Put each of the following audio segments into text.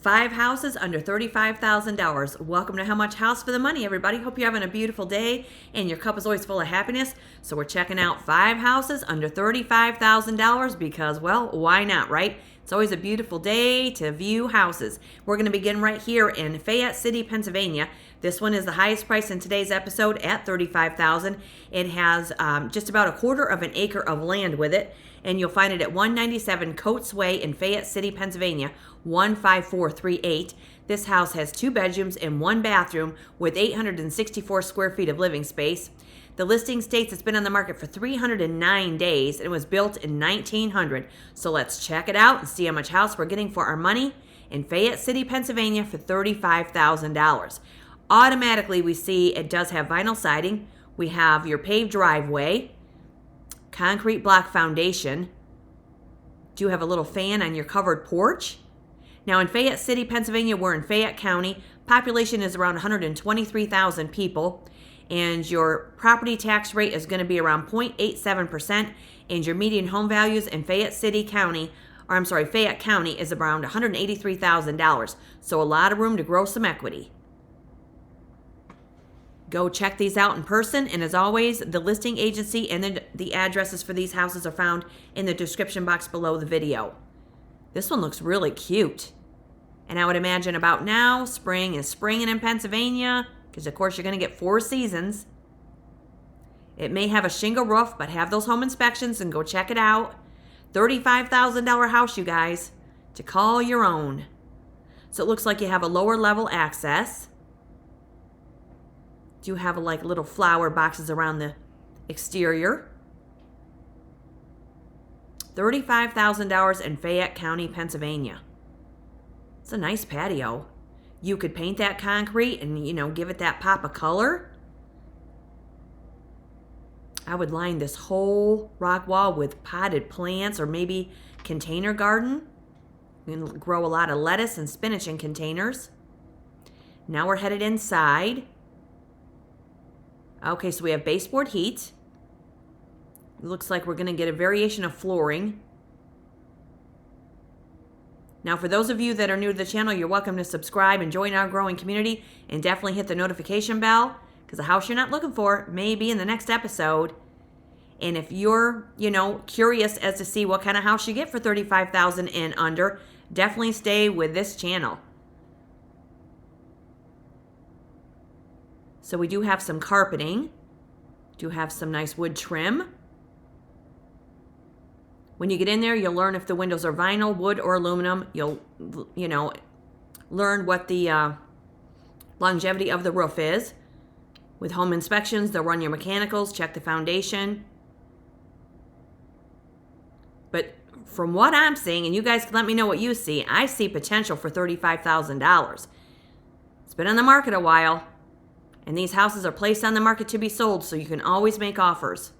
5 houses under $35,000. Welcome to How Much House for the Money, everybody. Hope you're having a beautiful day and your cup is always full of happiness. So we're checking out 5 houses under $35,000 because, well, why not, right? It's always a beautiful day to view houses. We're going to begin right here in Fayette City, Pennsylvania. This one is the highest price in today's episode at $35,000. It has just about a quarter of an acre of land with it, and you'll find it at 197 Coates Way in Fayette City, Pennsylvania, 15438. This house has 2 bedrooms and 1 bathroom with 864 square feet of living space. The listing states it's been on the market for 309 days and it was built in 1900. So let's check it out and see how much house we're getting for our money in Fayette City, Pennsylvania for $35,000. Automatically, we see it does have vinyl siding. We have your paved driveway, concrete block foundation. Do have a little fan on your covered porch. Now in Fayette City, Pennsylvania, we're in Fayette County. Population is around 123,000 people. And your property tax rate is going to be around 0.87%. And your median home values in Fayette County is around $183,000. So a lot of room to grow some equity. Go check these out in person. And as always, the listing agency and the addresses for these houses are found in the description box below the video. This one looks really cute. And I would imagine about now, spring is springing in Pennsylvania, because of course you're going to get 4 seasons. It may have a shingle roof, but have those home inspections and go check it out. $35,000 house, you guys, to call your own. So it looks like you have a lower level access. Do have like little flower boxes around the exterior. $35,000 in Fayette County, Pennsylvania. It's a nice patio. You could paint that concrete and, give it that pop of color. I would line this whole rock wall with potted plants or maybe container garden. You can grow a lot of lettuce and spinach in containers. Now we're headed inside. Okay, so we have baseboard heat. It looks like we're going to get a variation of flooring. Now, for those of you that are new to the channel, you're welcome to subscribe and join our growing community, and definitely hit the notification bell, because the house you're not looking for may be in the next episode. And if you're, curious as to see what kind of house you get for $35,000 and under, definitely stay with this channel. So we do have some carpeting, do have some nice wood trim. When you get in there, you'll learn if the windows are vinyl, wood, or aluminum. You'll, learn what the longevity of the roof is. With home inspections, they'll run your mechanicals, check the foundation. But from what I'm seeing, and you guys can let me know what you see, I see potential for $35,000. It's been on the market a while, and these houses are placed on the market to be sold, so you can always make offers.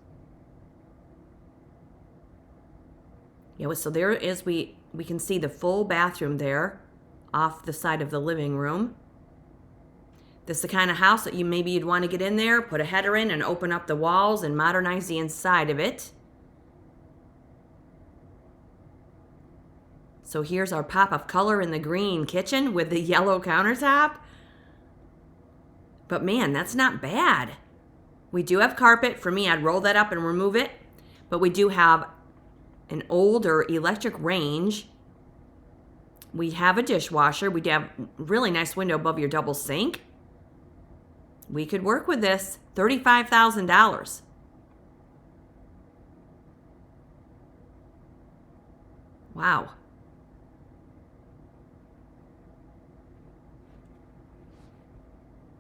Yeah, so there is, we can see the full bathroom there off the side of the living room. This is the kind of house that you'd want to get in there, put a header in, and open up the walls and modernize the inside of it. So here's our pop of color in the green kitchen with the yellow countertop. But man, that's not bad. We do have carpet. For me, I'd roll that up and remove it. But we do have an older electric range. We have a dishwasher. We have a really nice window above your double sink. We could work with this. $35,000. Wow.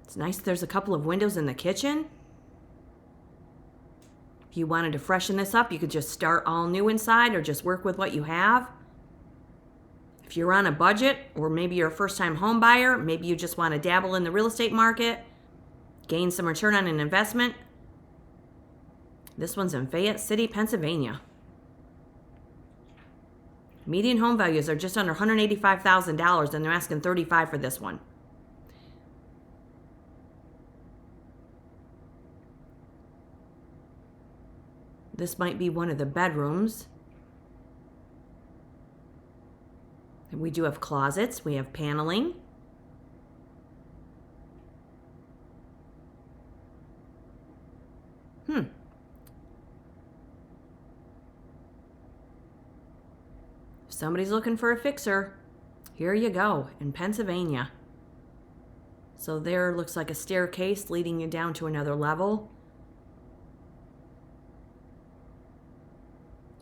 It's nice there's a couple of windows in the kitchen. If you wanted to freshen this up, you could just start all new inside or just work with what you have. If you're on a budget, or maybe you're a first-time home buyer, maybe you just want to dabble in the real estate market, gain some return on an investment, this one's in Fayette City, Pennsylvania. Median home values are just under $185,000, and they're asking $35,000 for this one. This might be one of the bedrooms. And we do have closets. We have paneling. If somebody's looking for a fixer, here you go, in Pennsylvania. So there looks like a staircase leading you down to another level.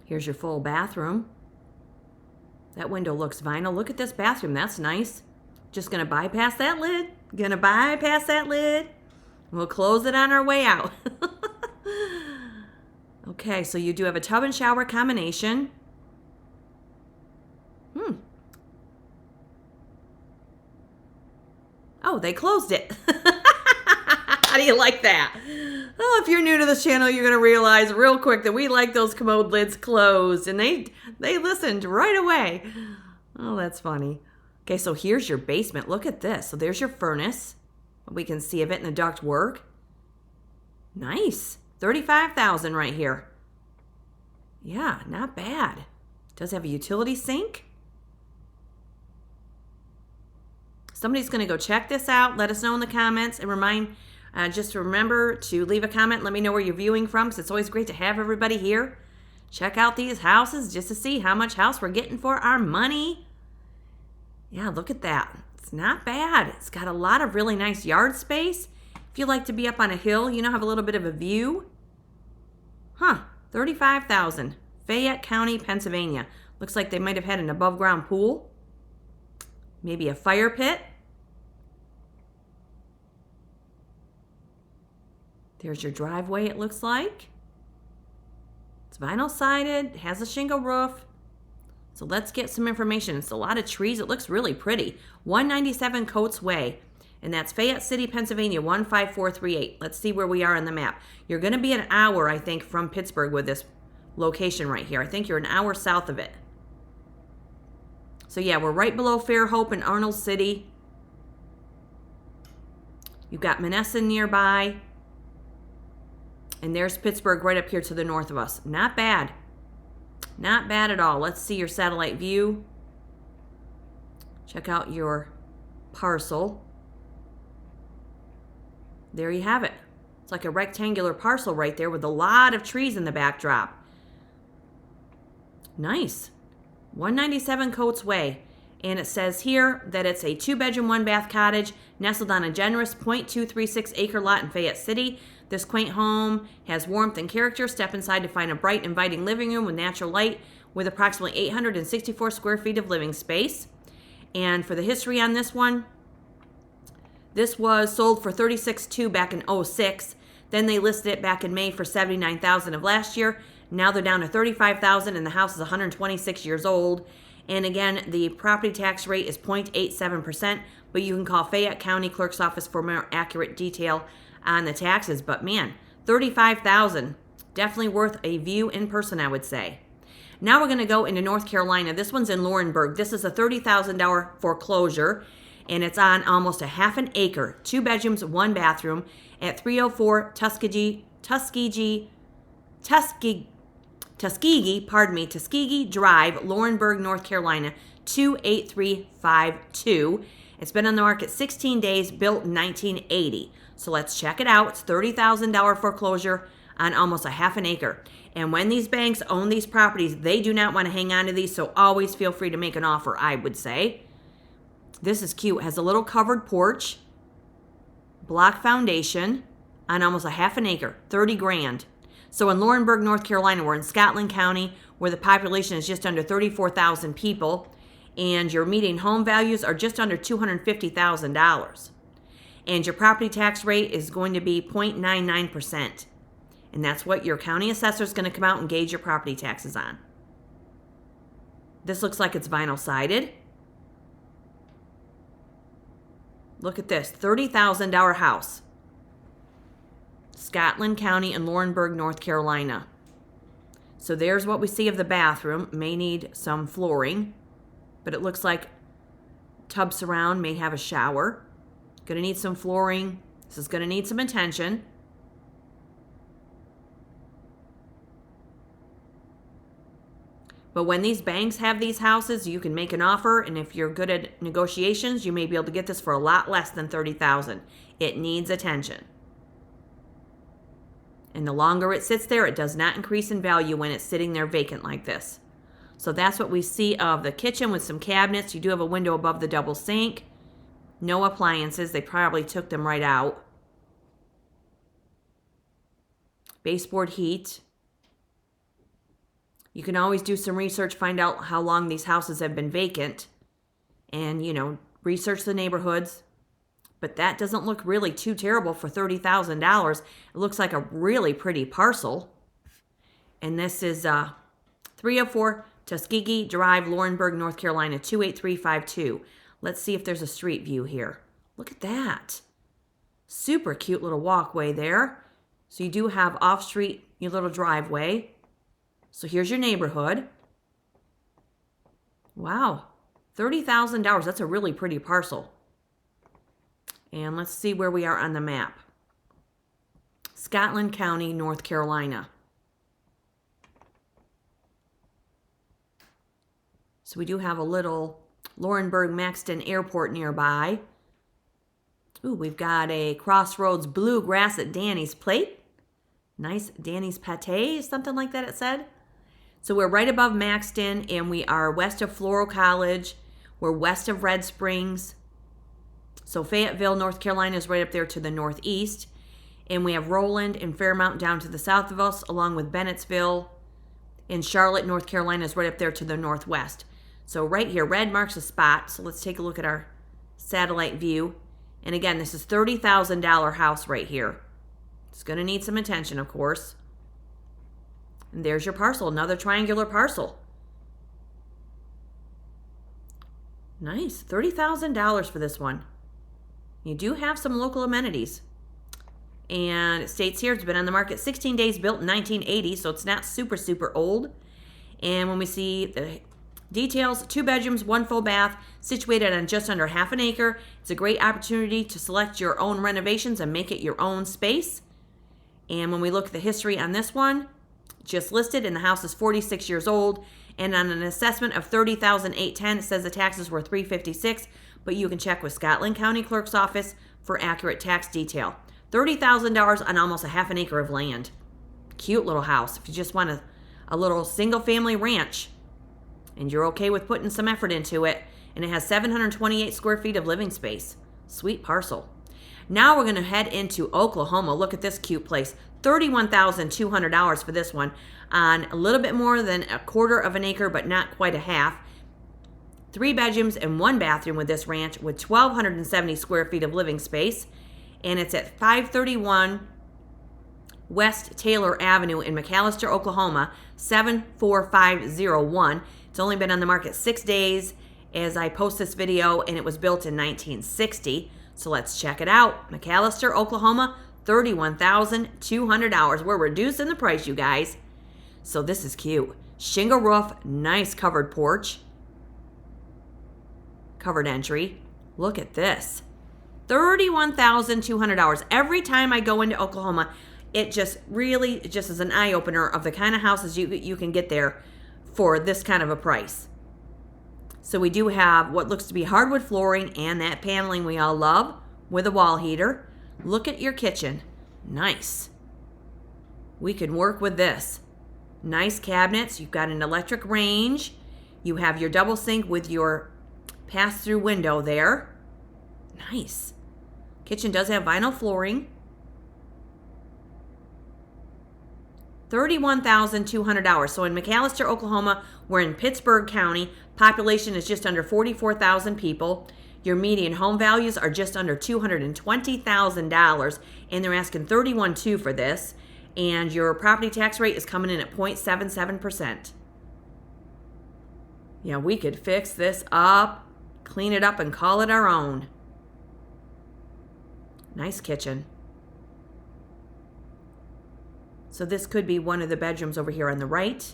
Here's your full bathroom. That window looks vinyl. Look at this bathroom. That's nice. Just going to bypass that lid. Going to bypass that lid. We'll close it on our way out. Okay, so you do have a tub and shower combination. Oh, they closed it. How do you like that? Oh, if you're new to this channel, you're going to realize real quick that we like those commode lids closed. And they listened right away. Oh, that's funny. Okay, so here's your basement. Look at this. So there's your furnace. We can see of it in the duct work. Nice. $35,000 right here. Yeah, not bad. Does have a utility sink. Somebody's going to go check this out. Let us know in the comments. And just remember to leave a comment. Let me know where you're viewing from, because it's always great to have everybody here. Check out these houses just to see how much house we're getting for our money. Yeah, look at that. It's not bad. It's got a lot of really nice yard space. If you like to be up on a hill, have a little bit of a view. $35,000. Fayette County, Pennsylvania. Looks like they might have had an above-ground pool. Maybe a fire pit. There's your driveway, it looks like. It's vinyl sided, has a shingle roof. So let's get some information. It's a lot of trees. It looks really pretty. 197 Coates Way. And that's Fayette City, Pennsylvania, 15438. Let's see where we are on the map. You're going to be an hour, I think, from Pittsburgh with this location right here. I think you're an hour south of it. So yeah, we're right below Fairhope and Arnold City. You've got Menneson nearby. And there's Pittsburgh right up here to the north of us. Not bad. Not bad at all. Let's see your satellite view. Check out your parcel. There you have it. It's like a rectangular parcel right there with a lot of trees in the backdrop. Nice. 197 Coates Way. And it says here that it's a 2-bedroom, 1-bath cottage nestled on a generous .236 acre lot in Fayette City. This quaint home has warmth and character. Step inside to find a bright, inviting living room with natural light with approximately 864 square feet of living space. And for the history on this one, this was sold for $36,200 back in 2006. Then they listed it back in May for $79,000 of last year. Now they're down to $35,000 and the house is 126 years old. And again, the property tax rate is 0.87%, but you can call Fayette County Clerk's Office for more accurate detail on the taxes. But man, $35,000, definitely worth a view in person, I would say. Now we're going to go into North Carolina. This one's in Laurinburg. This is a $30,000 foreclosure, and it's on almost a half an acre, 2 bedrooms, 1 bathroom at 304 Tuskegee Drive, Laurinburg, North Carolina, 28352. It's been on the market 16 days, built in 1980. So let's check it out. It's $30,000 foreclosure on almost a half an acre. And when these banks own these properties, they do not want to hang on to these, so always feel free to make an offer, I would say. This is cute. It has a little covered porch, block foundation on almost a half an acre, 30 grand. So in Laurinburg, North Carolina, we're in Scotland County, where the population is just under 34,000 people, and your median home values are just under $250,000. And your property tax rate is going to be 0.99%. And that's what your county assessor is going to come out and gauge your property taxes on. This looks like it's vinyl sided. Look at this, $30,000 house. Scotland County and Laurinburg, North Carolina. So there's what we see of the bathroom. May need some flooring, but it looks like tub surround, may have a shower. Gonna need some flooring. This is gonna need some attention. But when these banks have these houses, you can make an offer, and if you're good at negotiations, you may be able to get this for a lot less than $30,000. It needs attention. And the longer it sits there, it does not increase in value when it's sitting there vacant like this. So that's what we see of the kitchen with some cabinets. You do have a window above the double sink. No appliances. They probably took them right out. Baseboard heat. You can always do some research, find out how long these houses have been vacant, and, research the neighborhoods. But that doesn't look really too terrible for $30,000. It looks like a really pretty parcel. And this is 304 Tuskegee Drive, Laurinburg, North Carolina, 28352. Let's see if there's a street view here. Look at that. Super cute little walkway there. So you do have off-street, your little driveway. So here's your neighborhood. Wow. $30,000. That's a really pretty parcel. And let's see where we are on the map. Scotland County, North Carolina. So we do have a little Laurinburg Maxton Airport nearby. Ooh, we've got a Crossroads Bluegrass at Danny's Plate. Nice Danny's Pate, something like that it said. So we're right above Maxton, and we are west of Floral College. We're west of Red Springs. So Fayetteville, North Carolina is right up there to the northeast. And we have Roland and Fairmount down to the south of us, along with Bennettsville. And Charlotte, North Carolina is right up there to the northwest. So right here, red marks a spot. So let's take a look at our satellite view. And again, this is $30,000 house right here. It's going to need some attention, of course. And there's your parcel, another triangular parcel. Nice, $30,000 for this one. You do have some local amenities. And it states here it's been on the market 16 days, built in 1980, so it's not super, super old. And when we see the details, 2 bedrooms, 1 full bath, situated on just under half an acre. It's a great opportunity to select your own renovations and make it your own space. And when we look at the history on this one, just listed, and the house is 46 years old, and on an assessment of $30,810, it says the taxes were $356, but you can check with Scotland County Clerk's Office for accurate tax detail. $30,000 on almost a half an acre of land. Cute little house. If you just want a little single-family ranch, and you're okay with putting some effort into it, and it has 728 square feet of living space. Sweet parcel. Now we're going to head into Oklahoma. Look at this cute place. $31,200 for this one on a little bit more than a quarter of an acre, but not quite a half. 3 bedrooms and 1 bathroom with this ranch with 1,270 square feet of living space. And it's at 531 West Taylor Avenue in McAlester, Oklahoma, 74501. It's only been on the market 6 days as I post this video, and it was built in 1960. So let's check it out. McAlester, Oklahoma, $31,200. We're reducing the price, you guys. So this is cute. Shingle roof, nice covered porch. Covered entry. Look at this. $31,200. Every time I go into Oklahoma, it just is an eye-opener of the kind of houses you can get there for this kind of a price. So we do have what looks to be hardwood flooring and that paneling we all love with a wall heater. Look at your kitchen. Nice. We can work with this. Nice cabinets. You've got an electric range. You have your double sink with your pass-through window there. Nice. Kitchen does have vinyl flooring. $31,200. So in McAlester, Oklahoma, we're in Pittsburg County. Population is just under 44,000 people. Your median home values are just under $220,000, and they're asking $31,200 for this. And your property tax rate is coming in at 0.77%. Yeah, we could fix this up, clean it up, and call it our own. Nice kitchen. So this could be one of the bedrooms over here on the right.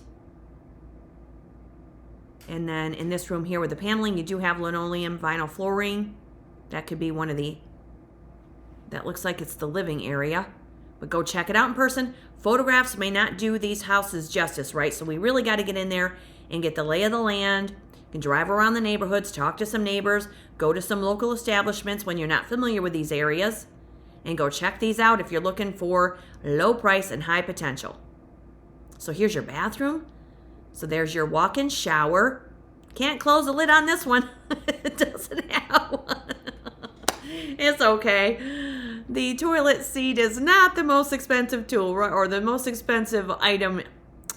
And then in this room here with the paneling, you do have linoleum vinyl flooring. That could be one of the, that looks like it's the living area. But go check it out in person. Photographs may not do these houses justice, right? So we really got to get in there and get the lay of the land. You can drive around the neighborhoods, talk to some neighbors, go to some local establishments when you're not familiar with these areas, and go check these out if you're looking for low price and high potential. So here's your bathroom. So there's your walk-in shower. Can't close the lid on this one. It doesn't have one. It's okay. The toilet seat is not the most expensive tool, right? Or the most expensive item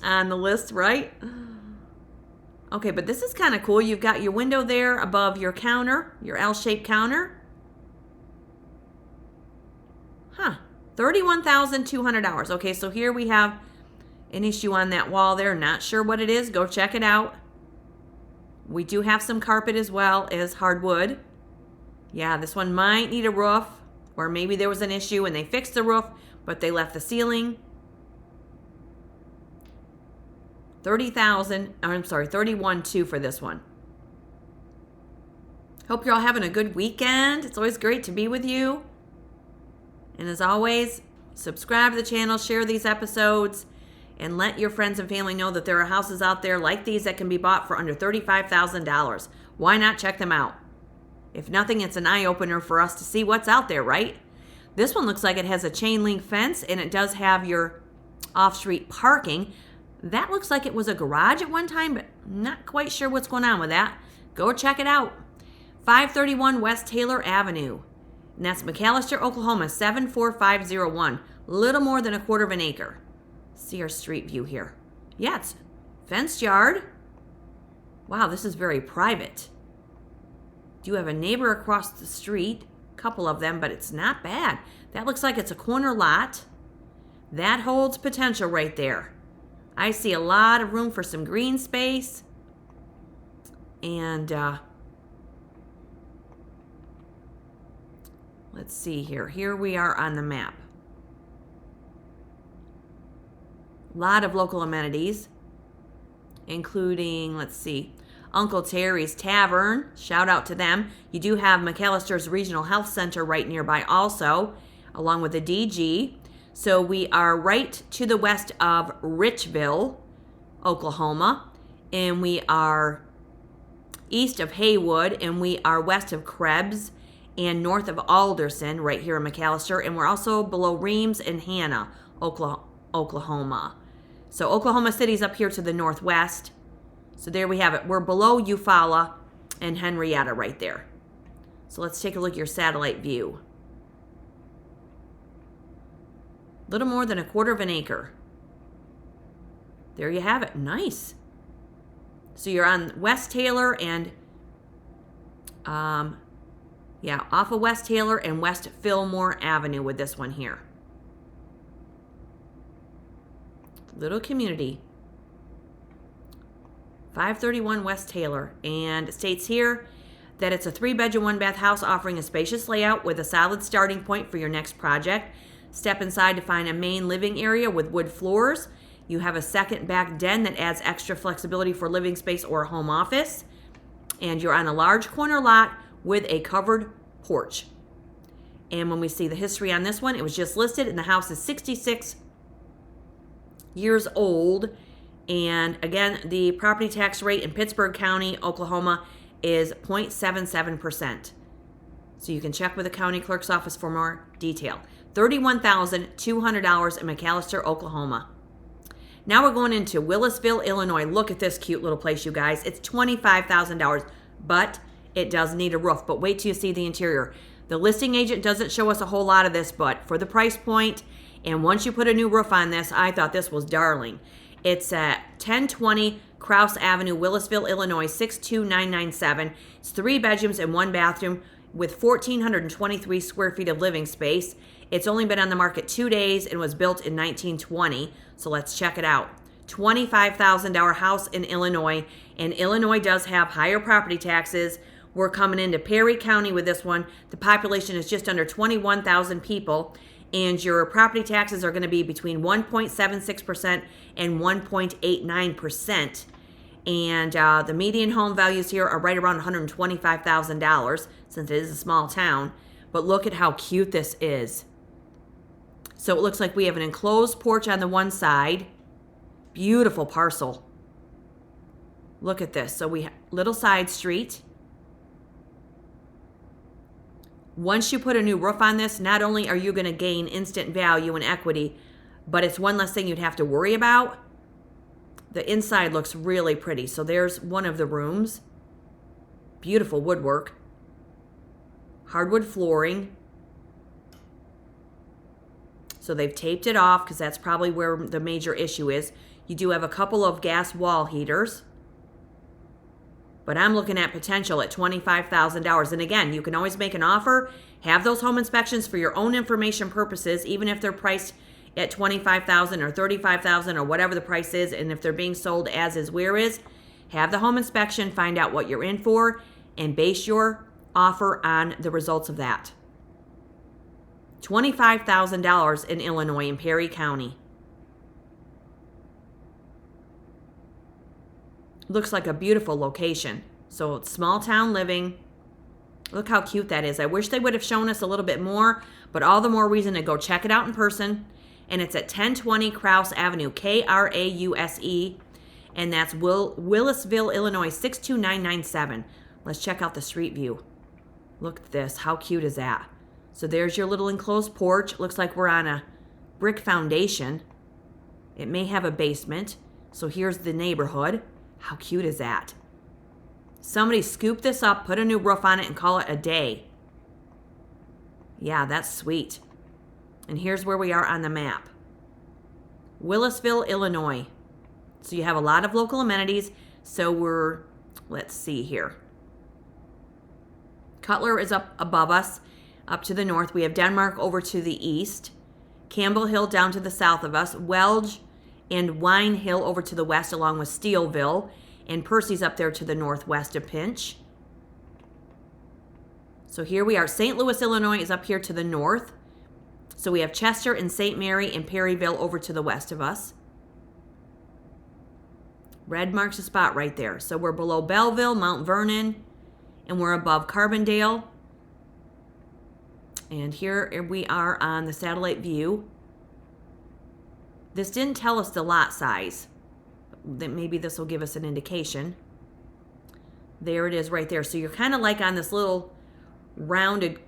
on the list, right? Okay, but this is kind of cool. You've got your window there above your counter, your L-shaped counter. $31,200. Okay, so here we have an issue on that wall there. Not sure what it is. Go check it out. We do have some carpet as well as hardwood. Yeah, this one might need a roof, or maybe there was an issue and they fixed the roof, but they left the ceiling. $31,200 for this one. Hope you're all having a good weekend. It's always great to be with you. And as always, subscribe to the channel, share these episodes, and let your friends and family know that there are houses out there like these that can be bought for under $35,000. Why not check them out? If nothing, it's an eye-opener for us to see what's out there, right? This one looks like it has a chain link fence, and it does have your off-street parking. That looks like it was a garage at one time, but not quite sure what's going on with that. Go check it out. 531 West Taylor Avenue. And that's McAlester, Oklahoma, 74501. Little more than a quarter of an acre. See our street view here. Yeah, it's fenced yard. Wow, this is very private. Do you have a neighbor across the street? A couple of them, but it's not bad. That looks like it's a corner lot. That holds potential right there. I see a lot of room for some green space. And let's see here. Here we are on the map. A lot of local amenities, including, let's see, Uncle Terry's Tavern. Shout out to them. You do have McAllister's Regional Health Center right nearby also, along with the DG. So we are right to the west of Rushville, Oklahoma, and we are east of Haywood, and we are west of Krebs and north of Alderson right here in McAlester, and we're also below Reams and Hanna, Oklahoma. So Oklahoma City's up here to the northwest. So there we have it. We're below Eufaula and Henrietta right there. So let's take a look at your satellite view. Little more than a quarter of an acre. There you have it. Nice. So you're on West Taylor and, off of West Taylor and West Fillmore Avenue with this one here. Little community. 531 West Taylor. And it states here that it's a 3-bedroom, 1-bath house offering a spacious layout with a solid starting point for your next project. Step inside to find a main living area with wood floors. You have a second back den that adds extra flexibility for living space or a home office. And you're on a large corner lot with a covered porch. And when we see the history on this one, it was just listed and the house is 66 years old. And again, the property tax rate in Pittsburg County, Oklahoma is 0.77%. So you can check with the county clerk's office for more detail. $31,200 in McAlester, Oklahoma. Now we're going into Willisville, Illinois. Look at this cute little place, you guys. It's $25,000, but it does need a roof. But wait till you see the interior. The listing agent doesn't show us a whole lot of this, but for the price point, and once you put a new roof on this, I thought this was darling. It's at 1020 Krause Avenue, Willisville, Illinois, 62997. It's 3 bedrooms and 1 bathroom with 1,423 square feet of living space. It's only been on the market 2 days and was built in 1920. So let's check it out. $25,000 house in Illinois. And Illinois does have higher property taxes. We're coming into Perry County with this one. The population is just under 21,000 people. And your property taxes are going to be between 1.76% and 1.89%. And the median home values here are right around $125,000 since it is a small town. But look at how cute this is. So it looks like we have an enclosed porch on the one side. Beautiful parcel. Look at this. So we have little side street. Once you put a new roof on this, not only are you going to gain instant value and equity, but it's one less thing you'd have to worry about. The inside looks really pretty. So there's one of the rooms. Beautiful woodwork. Hardwood flooring. So they've taped it off because that's probably where the major issue is. You do have a couple of gas wall heaters. But I'm looking at potential at $25,000. And again, you can always make an offer, have those home inspections for your own information purposes, even if they're priced at $25,000 or $35,000 or whatever the price is. And if they're being sold as is, where is, have the home inspection, find out what you're in for, and base your offer on the results of that. $25,000 in Illinois, in Perry County. Looks like a beautiful location. So it's small town living. Look how cute that is. I wish they would have shown us a little bit more, but all the more reason to go check it out in person. And it's at 1020 Krause Avenue, Krause, and that's Willisville, Illinois, 62997. Let's check out the street view. Look at this. How cute is that? So there's your little enclosed porch. Looks like we're on a brick foundation. It may have a basement. So here's the neighborhood. How cute is that? Somebody scoop this up, put a new roof on it, and call it a day. Yeah, that's sweet. And here's where we are on the map. Willisville, Illinois. So you have a lot of local amenities. So we're, let's see here. Cutler is up above us, up to the north. We have Denmark over to the east. Campbell Hill down to the south of us. Welge and Wine Hill over to the west, along with Steelville. And Percy's up there to the northwest of Pinch. So here we are. St. Louis, Illinois is up here to the north. So we have Chester and St. Mary and Perryville over to the west of us. Red marks the spot right there. So we're below Belleville, Mount Vernon, and we're above Carbondale. And here we are on the satellite view. This didn't tell us the lot size. That maybe this will give us an indication. There it is right there. So you're kind of like on this little rounded,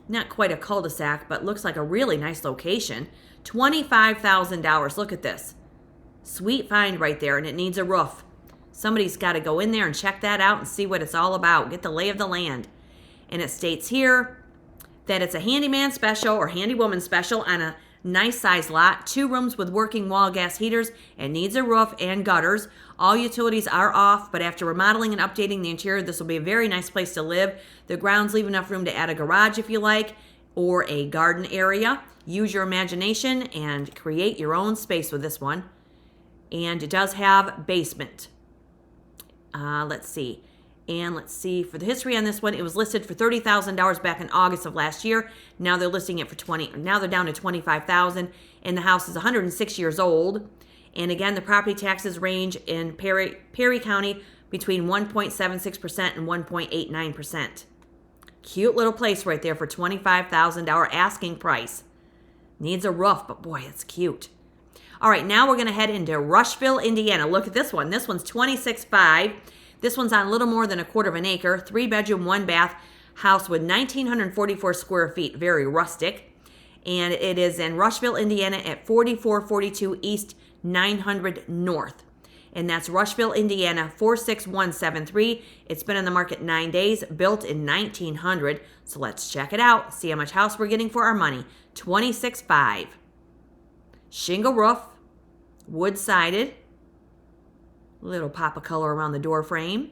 not quite a cul-de-sac, but looks like a really nice location. $25,000. Look at this. Sweet find right there, and it needs a roof. Somebody's got to go in there and check that out and see what it's all about. Get the lay of the land. And it states here that it's a handyman special or handywoman special on a nice size lot, 2 rooms with working wall gas heaters. It needs a roof and gutters. All utilities are off, but after remodeling and updating the interior, this will be a very nice place to live. The grounds leave enough room to add a garage if you like, or a garden area. Use your imagination and create your own space with this one. And it does have basement. Let's see. And let's see, for the history on this one, it was listed for $30,000 back in August of last year. Now they're listing it for now they're down to $25,000, and the house is 106 years old. And again, the property taxes range in Perry County between 1.76% and 1.89%. Cute little place right there for $25,000 asking price. Needs a roof, but boy, it's cute. All right, now we're going to head into Rushville, Indiana. Look at this one. This one's 26.5. This one's on a little more than a quarter of an acre, 3-bedroom, 1-bath house with 1,944 square feet, very rustic. And it is in Rushville, Indiana at 4442 East 900 North. And that's Rushville, Indiana 46173. It's been on the market 9 days, built in 1900. So let's check it out, see how much house we're getting for our money. 26.5. Shingle roof, wood sided. Little pop of color around the door frame.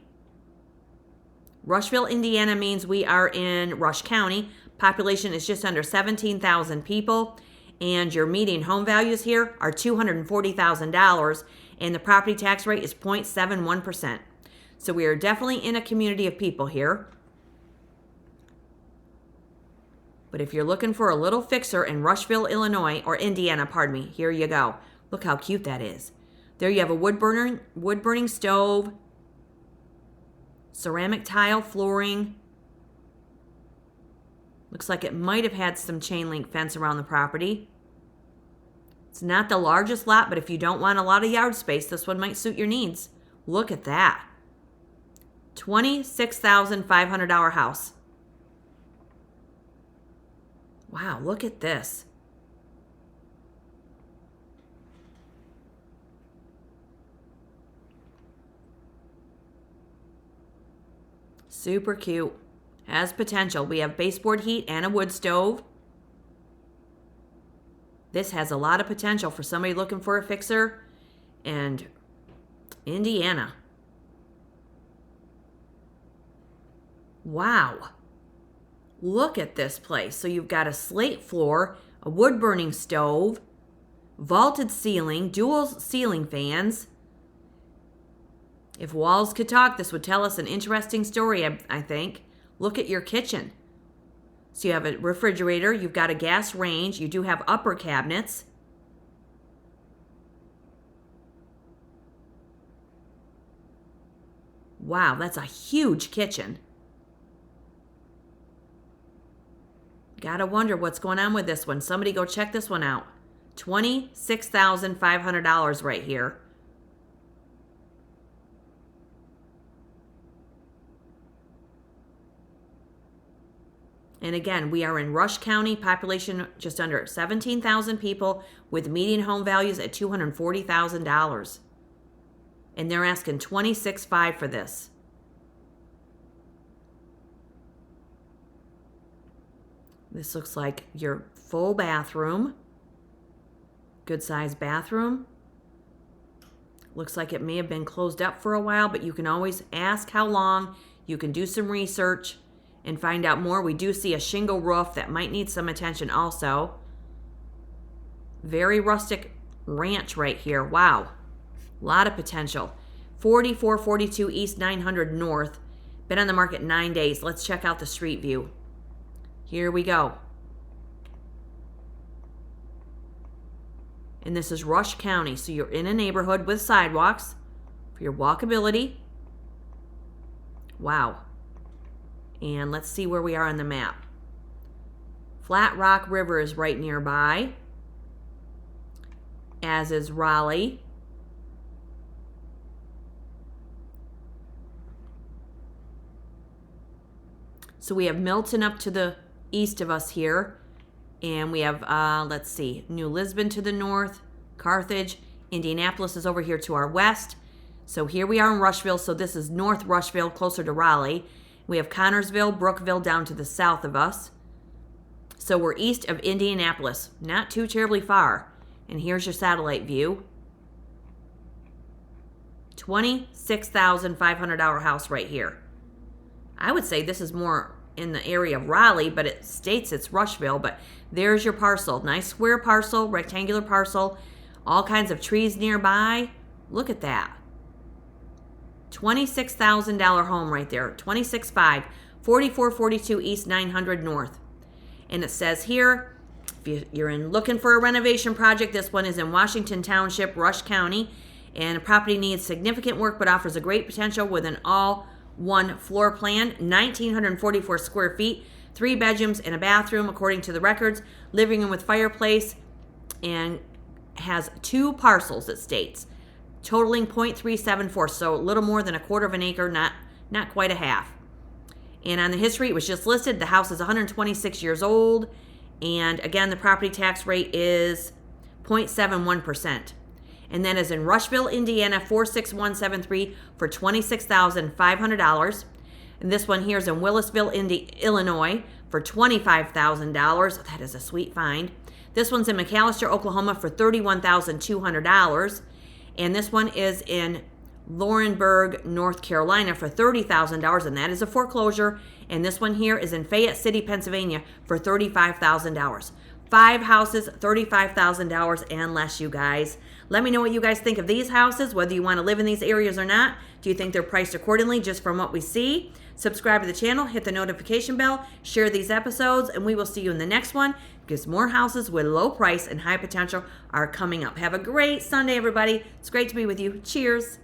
Rushville, Indiana means we are in Rush County. Population is just under 17,000 people. And your median home values here are $240,000. And the property tax rate is 0.71%. So we are definitely in a community of people here. But if you're looking for a little fixer in Rushville, Illinois, or Indiana, pardon me, here you go. Look how cute that is. There you have a wood-burning stove, ceramic tile flooring. Looks like it might have had some chain link fence around the property. It's not the largest lot, but if you don't want a lot of yard space, this one might suit your needs. Look at that. $26,500 house. Wow, look at this. Super cute. Has potential. We have baseboard heat and a wood stove. This has a lot of potential for somebody looking for a fixer. And Indiana. Wow. Look at this place. So you've got a slate floor, a wood burning stove, vaulted ceiling, dual ceiling fans. If walls could talk, this would tell us an interesting story, I think. Look at your kitchen. So you have a refrigerator, you've got a gas range, you do have upper cabinets. Wow, that's a huge kitchen. Gotta wonder what's going on with this one. Somebody go check this one out. $26,500 right here. And again, we are in Rush County, population just under 17,000 people with median home values at $240,000. And they're asking $26,500 for this. This looks like your full bathroom. Good sized bathroom. Looks like it may have been closed up for a while, but you can always ask how long. You can do some research and find out more. We do see a shingle roof that might need some attention also. Very rustic ranch right here. Wow. A lot of potential. 4442 East 900 North. Been on the market 9 days. Let's check out the street view. Here we go. And this is Rush County. So you're in a neighborhood with sidewalks for your walkability. Wow. And let's see where we are on the map. Flat Rock River is right nearby, as is Raleigh. So we have Milton up to the east of us here. And we have, let's see, New Lisbon to the north, Carthage, Indianapolis is over here to our west. So here we are in Rushville. So this is North Rushville, closer to Raleigh. We have Connorsville, Brookville down to the south of us. So we're east of Indianapolis, not too terribly far. And here's your satellite view. $26,500 house right here. I would say this is more in the area of Raleigh, but it states it's Rushville. But there's your parcel. Nice square parcel, rectangular parcel, all kinds of trees nearby. Look at that. $26,000 home right there. $26,500. 4442 East 900 North. And it says here, if you're looking for a renovation project, this one is in Washington Township, Rush County. And the property needs significant work but offers a great potential with an all-one floor plan. 1,944 square feet, 3 bedrooms and a bathroom according to the records. Living room with fireplace, and has 2 parcels, it states. Totaling 0.374, so a little more than a quarter of an acre, not quite a half. And on the history, it was just listed. The house is 126 years old. And again, the property tax rate is 0.71%. And that is in Rushville, Indiana, 46173 for $26,500. And this one here is in Willisville, Illinois for $25,000. That is a sweet find. This one's in McAlester, Oklahoma for $31,200. And this one is in Laurinburg, North Carolina for $30,000, and that is a foreclosure. And this one here is in Fayette City, Pennsylvania for $35,000. 5 houses, $35,000 and less, you guys. Let me know what you guys think of these houses, whether you want to live in these areas or not. Do you think they're priced accordingly just from what we see? Subscribe to the channel, hit the notification bell, share these episodes, and we will see you in the next one because more houses with low price and high potential are coming up. Have a great Sunday, everybody. It's great to be with you. Cheers.